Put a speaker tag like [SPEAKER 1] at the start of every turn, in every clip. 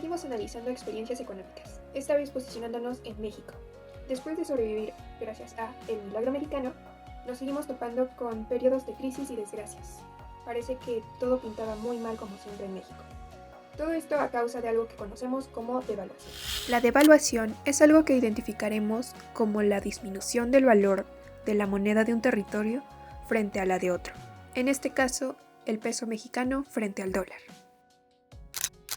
[SPEAKER 1] Seguimos analizando experiencias económicas, esta vez posicionándonos en México. Después de sobrevivir, gracias a el milagro mexicano, nos seguimos topando con periodos de crisis y desgracias. Parece que todo pintaba muy mal como siempre en México. Todo esto a causa de algo que conocemos como devaluación. La devaluación es algo que identificaremos como la disminución del valor de la moneda de un territorio frente a la de otro. En este caso, el peso mexicano frente al dólar.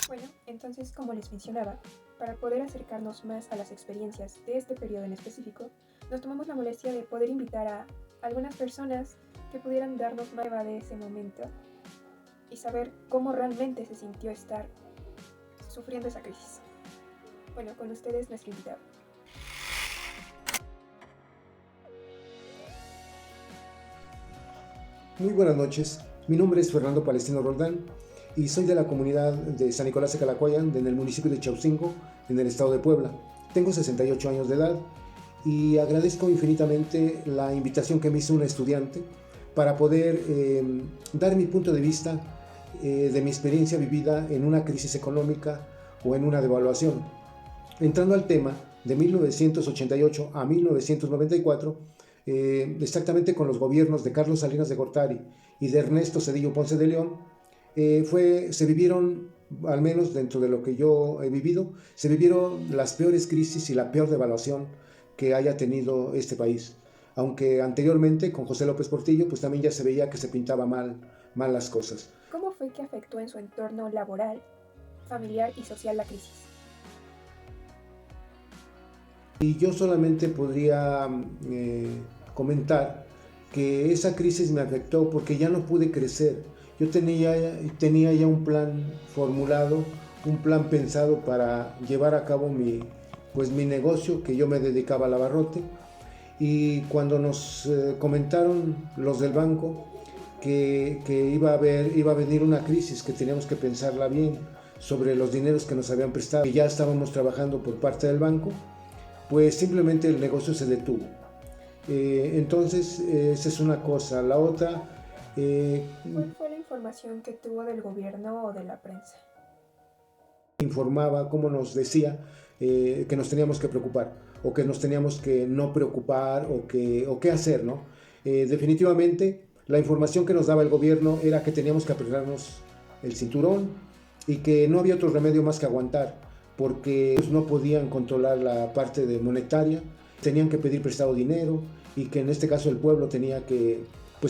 [SPEAKER 1] Bueno, entonces, como les mencionaba, para poder acercarnos más a las experiencias de este periodo en específico, nos tomamos la molestia de poder invitar a algunas personas que pudieran darnos más de ese momento y saber cómo realmente se sintió estar sufriendo esa crisis. Bueno, con ustedes nuestro invitado.
[SPEAKER 2] Muy buenas noches, mi nombre es Fernando Palestino Roldán y soy de la comunidad de San Nicolás de Calacoyan, en el municipio de Chaucingo, en el estado de Puebla. Tengo 68 años de edad y agradezco infinitamente la invitación que me hizo un estudiante para poder dar mi punto de vista de mi experiencia vivida en una crisis económica o en una devaluación. Entrando al tema, de 1988 a 1994, exactamente con los gobiernos de Carlos Salinas de Gortari y de Ernesto Zedillo Ponce de León, se vivieron, al menos dentro de lo que yo he vivido, se vivieron las peores crisis y la peor devaluación que haya tenido este país. Aunque anteriormente, con José López Portillo, pues también ya se veía que se pintaba mal las cosas.
[SPEAKER 1] ¿Cómo fue que afectó en su entorno laboral, familiar y social la crisis?
[SPEAKER 2] Y yo solamente podría comentar que esa crisis me afectó porque ya no pude crecer. Yo tenía ya un plan formulado, un plan pensado para llevar a cabo mi negocio, que yo me dedicaba al abarrote. Y cuando nos comentaron los del banco que iba a venir una crisis, que teníamos que pensarla bien sobre los dineros que nos habían prestado, que ya estábamos trabajando por parte del banco, pues simplemente el negocio se detuvo. Entonces, esa es una cosa. La otra...
[SPEAKER 1] ¿Cuál fue la información que tuvo del gobierno o de la prensa?
[SPEAKER 2] Informaba, como nos decía, que nos teníamos que preocupar, o que nos teníamos que no preocupar, o qué hacer, ¿no? Definitivamente, la información que nos daba el gobierno era que teníamos que apretarnos el cinturón y que no había otro remedio más que aguantar, porque ellos no podían controlar la parte monetaria, tenían que pedir prestado dinero y que en este caso el pueblo tenía que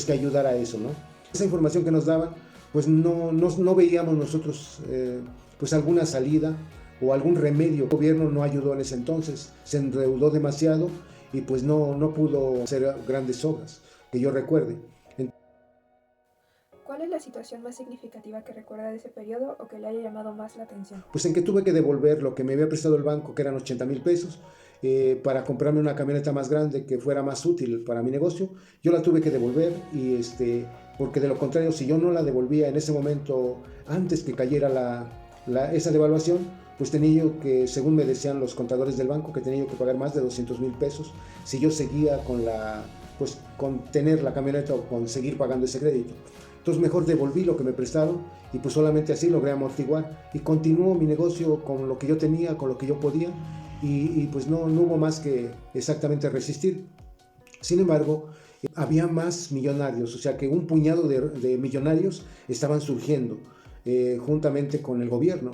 [SPEAKER 2] ayudar a eso, ¿no? Esa información que nos daban, pues no veíamos nosotros alguna salida o algún remedio. El gobierno no ayudó en ese entonces, se endeudó demasiado y pues no pudo hacer grandes obras, que yo recuerde.
[SPEAKER 1] ¿Cuál es la situación más significativa que recuerda de ese periodo o que le haya llamado más la atención?
[SPEAKER 2] Pues en que tuve que devolver lo que me había prestado el banco, que eran 80,000 pesos, para comprarme una camioneta más grande que fuera más útil para mi negocio. Yo la tuve que devolver y porque de lo contrario, si yo no la devolvía en ese momento, antes que cayera esa devaluación, pues tenía yo que, según me decían los contadores del banco, que tenía yo que pagar más de 200,000 pesos si yo seguía con tener la camioneta o con seguir pagando ese crédito. Entonces mejor devolví lo que me prestaron y pues solamente así logré amortiguar y continuó mi negocio con lo que yo tenía, con lo que yo podía y pues no hubo más que exactamente resistir. Sin embargo, había más millonarios, o sea que un puñado de millonarios estaban surgiendo juntamente con el gobierno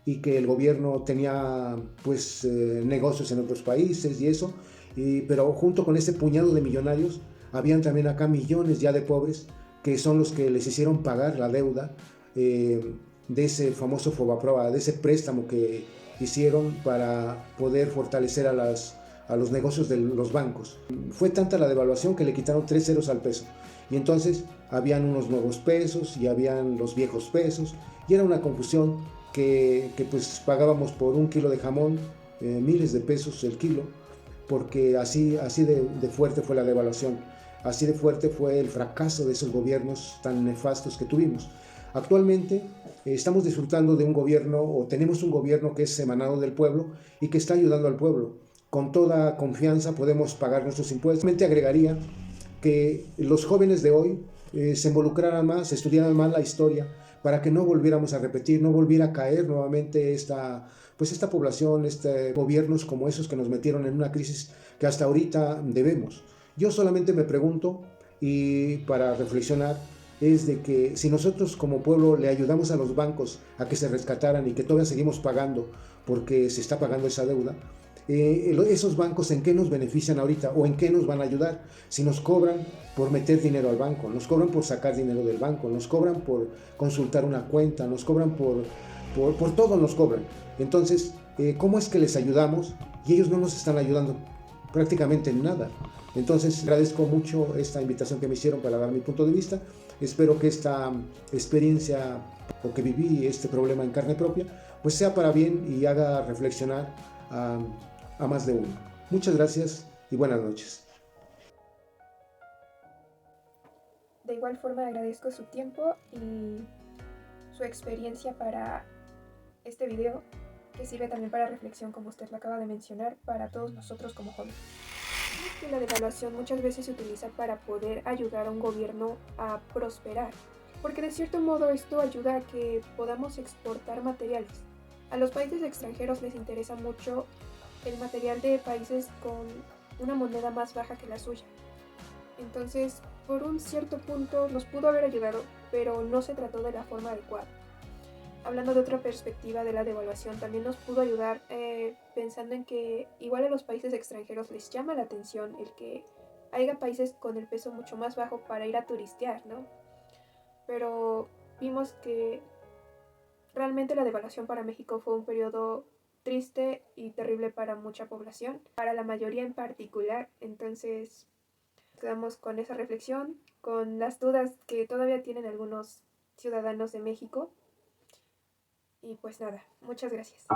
[SPEAKER 2] y que el gobierno tenía negocios en otros países y eso, pero junto con ese puñado de millonarios habían también acá millones ya de pobres que son los que les hicieron pagar la deuda de ese famoso Fobaproa, de ese préstamo que hicieron para poder fortalecer a los negocios de los bancos. Fue tanta la devaluación que le quitaron 3 ceros al peso y entonces habían unos nuevos pesos y habían los viejos pesos y era una confusión que pues pagábamos por un kilo de jamón miles de pesos el kilo, porque así de fuerte fue la devaluación. Así de fuerte fue el fracaso de esos gobiernos tan nefastos que tuvimos. Actualmente estamos disfrutando de un gobierno, o tenemos un gobierno que es emanado del pueblo y que está ayudando al pueblo. Con toda confianza podemos pagar nuestros impuestos. Realmente agregaría que los jóvenes de hoy se involucraran más, estudiaran más la historia, para que no volviéramos a repetir, no volviera a caer nuevamente esta población, gobiernos como esos que nos metieron en una crisis que hasta ahorita debemos. Yo solamente me pregunto, y para reflexionar, es de que si nosotros como pueblo le ayudamos a los bancos a que se rescataran y que todavía seguimos pagando porque se está pagando esa deuda, esos bancos en qué nos benefician ahorita o en qué nos van a ayudar. Si nos cobran por meter dinero al banco, nos cobran por sacar dinero del banco, nos cobran por consultar una cuenta, nos cobran por todo nos cobran. Entonces, ¿cómo es que les ayudamos y ellos no nos están ayudando prácticamente en nada? Entonces, agradezco mucho esta invitación que me hicieron para dar mi punto de vista. Espero que esta experiencia o que viví este problema en carne propia, pues sea para bien y haga reflexionar a más de uno. Muchas gracias y buenas noches.
[SPEAKER 1] De igual forma agradezco su tiempo y su experiencia para este video, que sirve también para reflexión, como usted lo acaba de mencionar, para todos nosotros como jóvenes. Que la devaluación muchas veces se utiliza para poder ayudar a un gobierno a prosperar, porque de cierto modo esto ayuda a que podamos exportar materiales. A los países extranjeros les interesa mucho el material de países con una moneda más baja que la suya. Entonces, por un cierto punto nos pudo haber ayudado, pero no se trató de la forma adecuada. Hablando de otra perspectiva de la devaluación, también nos pudo ayudar pensando en que igual a los países extranjeros les llama la atención el que haya países con el peso mucho más bajo para ir a turistear, ¿no? Pero vimos que realmente la devaluación para México fue un periodo triste y terrible para mucha población, para la mayoría en particular. Entonces quedamos con esa reflexión, con las dudas que todavía tienen algunos ciudadanos de México. Y pues nada, muchas gracias.